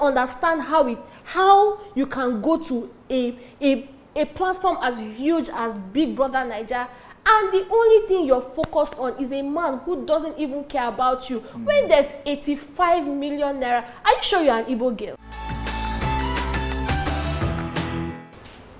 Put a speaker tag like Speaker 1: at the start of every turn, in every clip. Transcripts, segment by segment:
Speaker 1: understand how you can go to a platform as huge as Big Brother Naija, and the only thing you're focused on is a man who doesn't even care about you. When there's 85 million naira, are you sure you're an Igbo girl?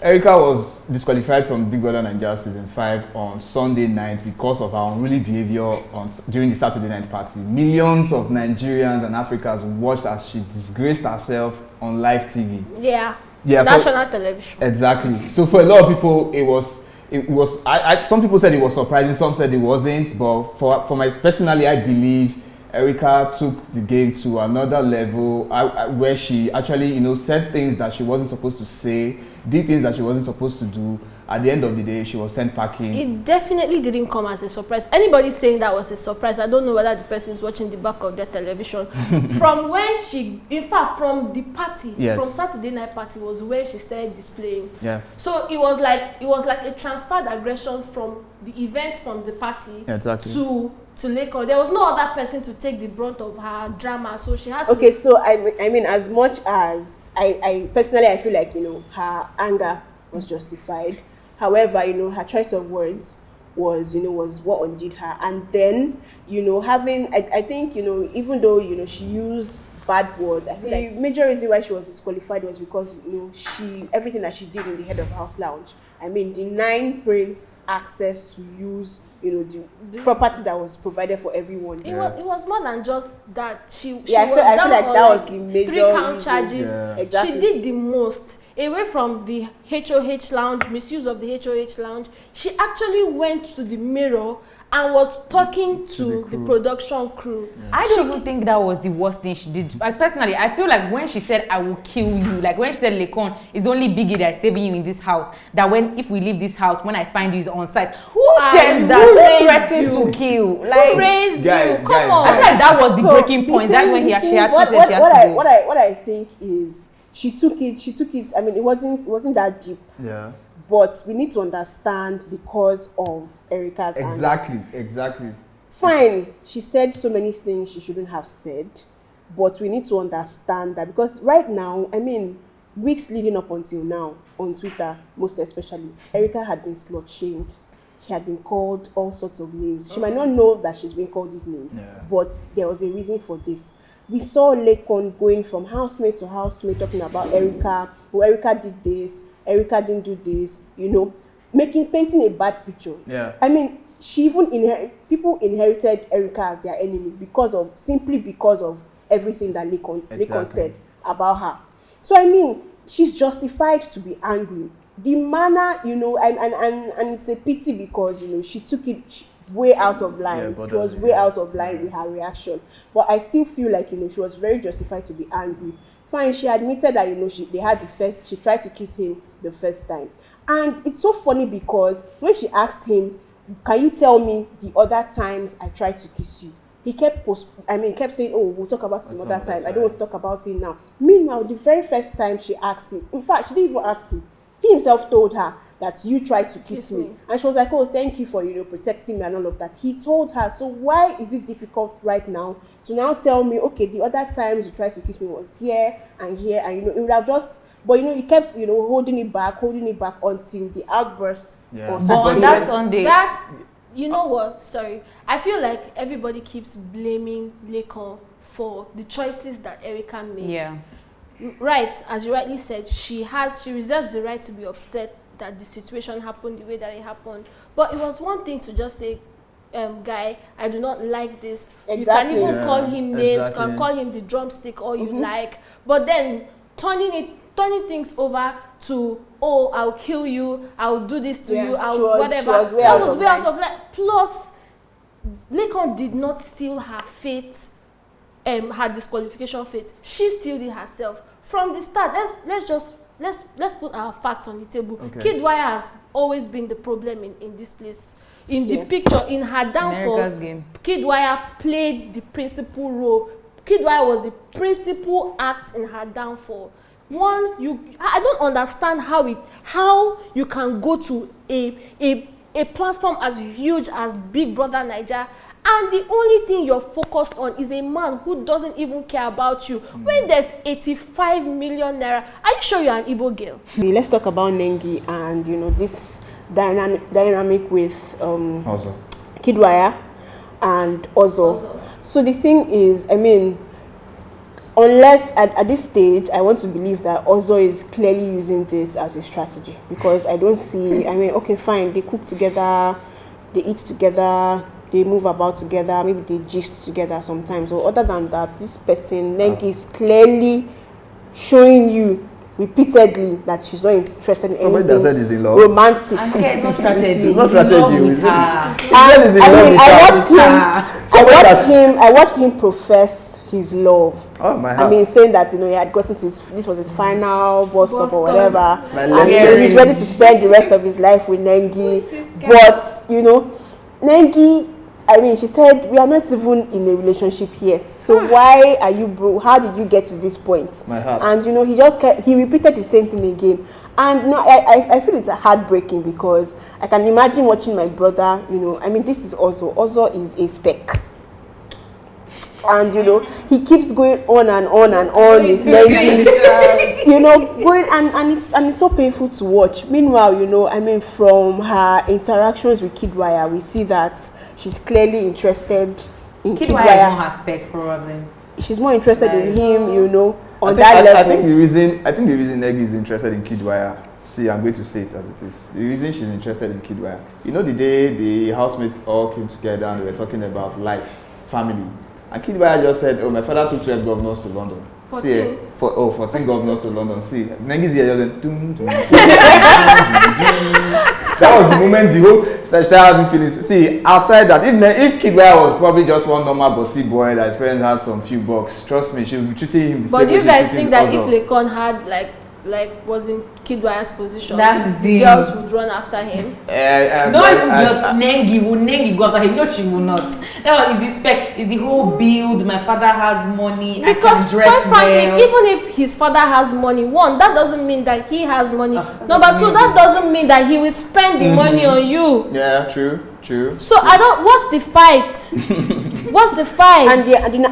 Speaker 2: Erica was disqualified from Big Brother Naija season 5 on Sunday night because of her unruly behavior during the Saturday night party. Millions of Nigerians and Africans watched as she disgraced herself on live TV.
Speaker 1: Yeah, national television.
Speaker 2: Exactly. So for a lot of people, it was. Some people said it was surprising. Some said it wasn't. But for my personally, I believe Erica took the game to another level, where she actually, said things that she wasn't supposed to say, did things that she wasn't supposed to do. At the end of the day, she was sent packing. It
Speaker 1: definitely didn't come as a surprise. Anybody saying that was a surprise, I don't know whether the person is watching the back of their television. From when she, in fact, from the party, from Saturday night party was where she started displaying.
Speaker 2: Yeah.
Speaker 1: So it was like a transferred aggression from the events from the party to Laycon. There was no other person to take the brunt of her drama, so she had to.
Speaker 3: Okay, so I mean, as much as I personally, I feel like her anger was justified. However, her choice of words was what undid her. And then, having, I think, even though, she used bad words, I feel like the major reason why she was disqualified was because, everything that she did in the head of house lounge, I mean, denying Prince access to use, the property that was provided for everyone.
Speaker 1: It was more than just that. She
Speaker 3: I feel like that was the major
Speaker 1: 3-count charges.
Speaker 3: Yeah. Exactly.
Speaker 1: She did the most. Away from the HOH lounge, misuse of the HOH lounge, she actually went to the mirror and was talking to the production crew.
Speaker 4: Yeah. I don't even think that was the worst thing she did. Personally, I feel like when she said, "I will kill you," like when she said, "Laycon, it's only Biggie that is saving you in this house. That if we leave this house, when I find you is on site." Who says that? Who threatens to kill? Like,
Speaker 1: who raised you? Come on.
Speaker 4: I feel like that was the breaking point. That's when she actually said she has to go.
Speaker 3: What I think is she took it. I mean, it wasn't that deep.
Speaker 2: Yeah.
Speaker 3: But we need to understand the cause of Erica's anger.
Speaker 2: Exactly.
Speaker 3: Fine, she said so many things she shouldn't have said, but we need to understand that, because right now, I mean, weeks leading up until now, on Twitter, most especially, Erica had been slut-shamed. She had been called all sorts of names. She might not know that she's been called these names, but there was a reason for this. We saw Laycon going from housemate to housemate talking about Erica. Oh, Erica did this. Erica didn't do this. Painting a bad picture. Yeah. I mean, people inherited Erica as their enemy simply because of everything that Laycon said about her. So I mean, she's justified to be angry. The manner, and it's a pity because she took it way out of line. She was way out of line with her reaction. But I still feel like she was very justified to be angry. Fine, she admitted that she tried to kiss him the first time. And it's so funny because when she asked him, "Can you tell me the other times I tried to kiss you?" He kept saying, "Oh, we'll talk about it some other time. I don't want to talk about it now." Meanwhile, the very first time she asked him, in fact, she didn't even ask him. He himself told her that you tried to kiss me. And she was like, "Oh, thank you for, protecting me," and all of that. He told her. So why is it difficult right now to now tell me, okay, the other times you tried to kiss me was here, and it would have just, but he kept, holding it back until the outburst.
Speaker 4: Yeah. But on that Sunday,
Speaker 1: you know what? Sorry. I feel like everybody keeps blaming Laycon for the choices that Erica made. Yeah. Right, as you rightly said, she reserves the right to be upset that the situation happened the way that it happened. But it was one thing to just say, "Guy, I do not like this." Exactly. You can even call him names, can call him the drumstick, all you like. But then turning things over to, "Oh, I'll kill you, I'll do this to you, whatever." That was way out of line. Plus, Laycon did not steal her fate, her disqualification fate. She sealed it herself from the start. Let's put our facts on the table. Okay. Kidwire has always been the problem in this place. In the picture, in her downfall, Kidwire played the principal role. Kidwire was the principal act in her downfall. I don't understand how you can go to a platform as huge as Big Brother Naija, and the only thing you're focused on is a man who doesn't even care about you. When there's 85 million naira, are you sure you're an Igbo girl?
Speaker 3: Let's talk about Nengi and this dynamic with Kidwire and Ozo. So the thing is, I mean, unless at this stage, I want to believe that Ozo is clearly using this as a strategy, because I don't see, I mean, okay, fine, they cook together, they eat together, they move about together, maybe they gist together sometimes. So other than that, this person, Nengi, is clearly showing you repeatedly that she's not interested in
Speaker 2: somebody
Speaker 3: anything
Speaker 2: that said he's in love.
Speaker 3: Romantic.
Speaker 4: Okay, it's not strategy.
Speaker 2: It's not strategy.
Speaker 3: I watched him profess his love.
Speaker 2: Oh my heart.
Speaker 3: I mean, saying that he had gotten to this was his final bus stop or whatever, and he's ready to spend the rest of his life with Nengi. But Nengi, I mean, she said we are not even in a relationship yet. So why are you bro? How did you get to this point?
Speaker 2: My heart.
Speaker 3: And he repeated the same thing again. And I feel it's heartbreaking, because I can imagine watching my brother. I mean, this is Ozo is a spec. And he keeps going on and on and on with Nengi, going and it's so painful to watch. Meanwhile, I mean, from her interactions with Kidwire, we see that she's clearly interested in Kidwire.
Speaker 4: Kidwire is not her spec, probably.
Speaker 3: She's more interested in him, on that level.
Speaker 2: I think the reason Nengi is interested in Kidwire. See, I'm going to say it as it is. The reason she's interested in Kidwire, the day the housemates all came together and they were talking about life, family. And Kidwire just said, my father took 12 governors to London.
Speaker 1: 14.
Speaker 2: 14 governors to London. See, Nengi's here just went, that was the moment the whole started having feelings. See, outside that, if Kidwire was probably just one normal bossy boy that his friends had some few bucks, trust me, she would be treating him the same way.
Speaker 1: But do you guys think that if Laycon had was in Kidwire's position, girls would run after him?
Speaker 4: Nengi go after him. No, she will not. That is the spec. Is the whole build. My father has money.
Speaker 1: Because quite frankly, even if his father has money, one, that doesn't mean that he has money. Number two, that doesn't mean that he will spend the money on you.
Speaker 2: Yeah, true.
Speaker 1: So what's the fight? What's the fight?
Speaker 3: And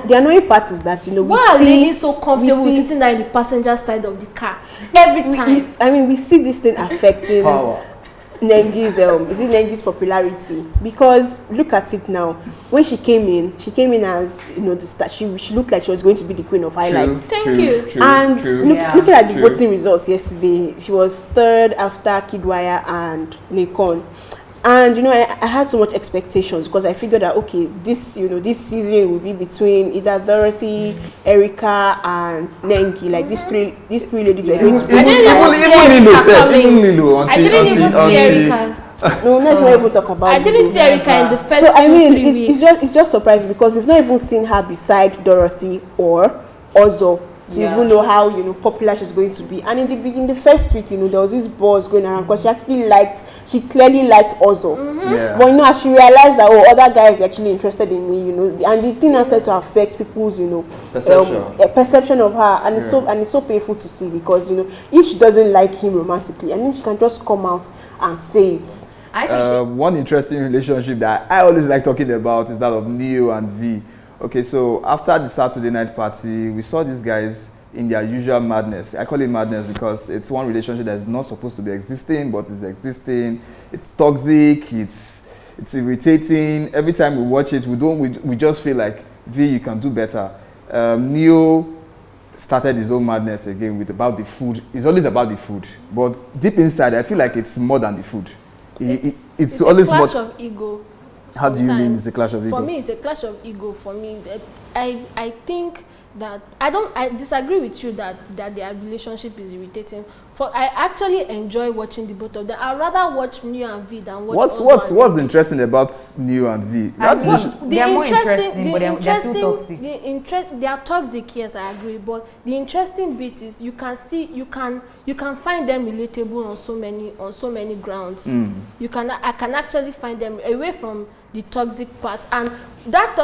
Speaker 3: the annoying part is that
Speaker 1: why are ladies so comfortable sitting there in the passenger side of the car every time?
Speaker 3: We see this thing affecting Nengi's popularity, because look at it now. When she came in as she looked like she was going to be the queen of highlights.
Speaker 1: Thank you.
Speaker 3: Looking at the voting results yesterday, she was third after Kidwire and Laycon. And I had so much expectations, because I figured that this season will be between either Dorothy, Erica, and Nengi. Like these three ladies were going to be.
Speaker 1: I didn't even see Erica.
Speaker 3: No, let's not even talk about.
Speaker 1: I didn't see Erica in the first 2-3 weeks.
Speaker 3: It's just surprising, because we've not even seen her beside Dorothy or Ozo to even know how popular she's going to be. And in the first week, there was this buzz going around, because she clearly liked Ozo. But as she realized that other guys are actually interested in me, and the thing has started to affect people's perception of her, and it's so painful to see, because if she doesn't like him romantically, I mean, she can just come out and say it.
Speaker 2: One interesting relationship that I always like talking about is that of Neo and V. Okay, so after the Saturday night party, we saw these guys in their usual madness. I call it madness because it's one relationship that is not supposed to be existing, but is existing. It's toxic. It's irritating. Every time we watch it, we just feel like, V, you can do better. Neo started his own madness again about the food. It's always about the food, but deep inside, I feel like it's more than the food. It's always
Speaker 1: a clash of ego.
Speaker 2: How do you mean it's a clash of ego?
Speaker 1: For me, it's a clash of ego. For me, I think that I disagree with you that their relationship is irritating. I actually enjoy watching the both of them. I'd rather watch Neo and V than watch
Speaker 2: What's interesting about Neo and V?
Speaker 4: They are more interesting, but they're still toxic.
Speaker 1: They are toxic, yes, I agree. But the interesting bit is you can find them relatable on so many grounds. I can actually find them away from the toxic part, and that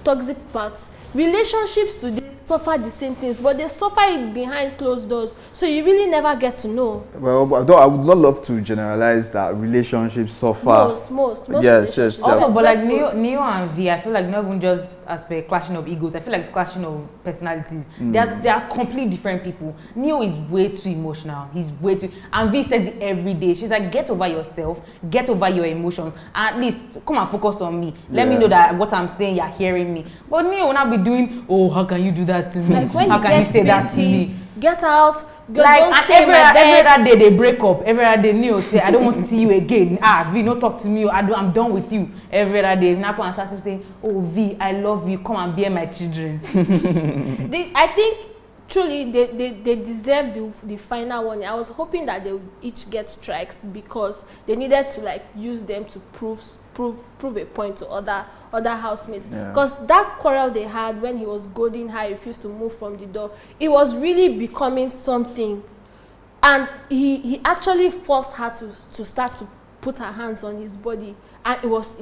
Speaker 1: toxic part. Relationships today suffer the same things, but they suffer it behind closed doors. So you really never get to know.
Speaker 5: Well, I would not love to generalize that relationships suffer.
Speaker 1: Most
Speaker 5: Yes.
Speaker 4: Also, but like Neo and V, I feel like not even just as per clashing of egos. I feel like it's clashing of personalities. They are completely different people. Neo is way too emotional. He's way too, and V says it every day. She's like, get over yourself, get over your emotions, and at least come and focus on me. Let me know that what I'm saying, you're hearing me. But Neo will not be doing, oh, how can you do that to me?
Speaker 1: Like when
Speaker 4: how can you say that to me?
Speaker 1: Get out.
Speaker 4: Like,
Speaker 1: don't
Speaker 4: and
Speaker 1: stay in my bed.
Speaker 4: every other day they break up. Every other day Neo say, I don't want to see you again. V, no talk to me. I'm done with you. Every other day Nako and starts saying, oh V, I love you. Come and bear my children.
Speaker 1: I think truly they deserve the final one. I was hoping that they would each get strikes because they needed to like use them to prove a point to other housemates. Because that quarrel they had when he was goading her, refused to move from the door, it was really becoming something, and he actually forced her to start to put her hands on his body, and it was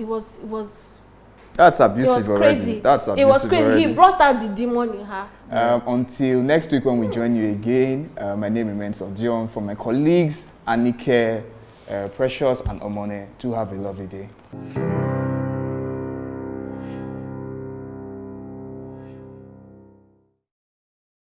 Speaker 5: That's abusive.
Speaker 1: it was crazy.
Speaker 5: That's abusive.
Speaker 1: It was crazy.
Speaker 5: Already.
Speaker 1: He brought out the demon in her.
Speaker 2: Until next week when we join you again, my name remains Odion. For my colleagues, Anike, Precious and Omone, do have a lovely day.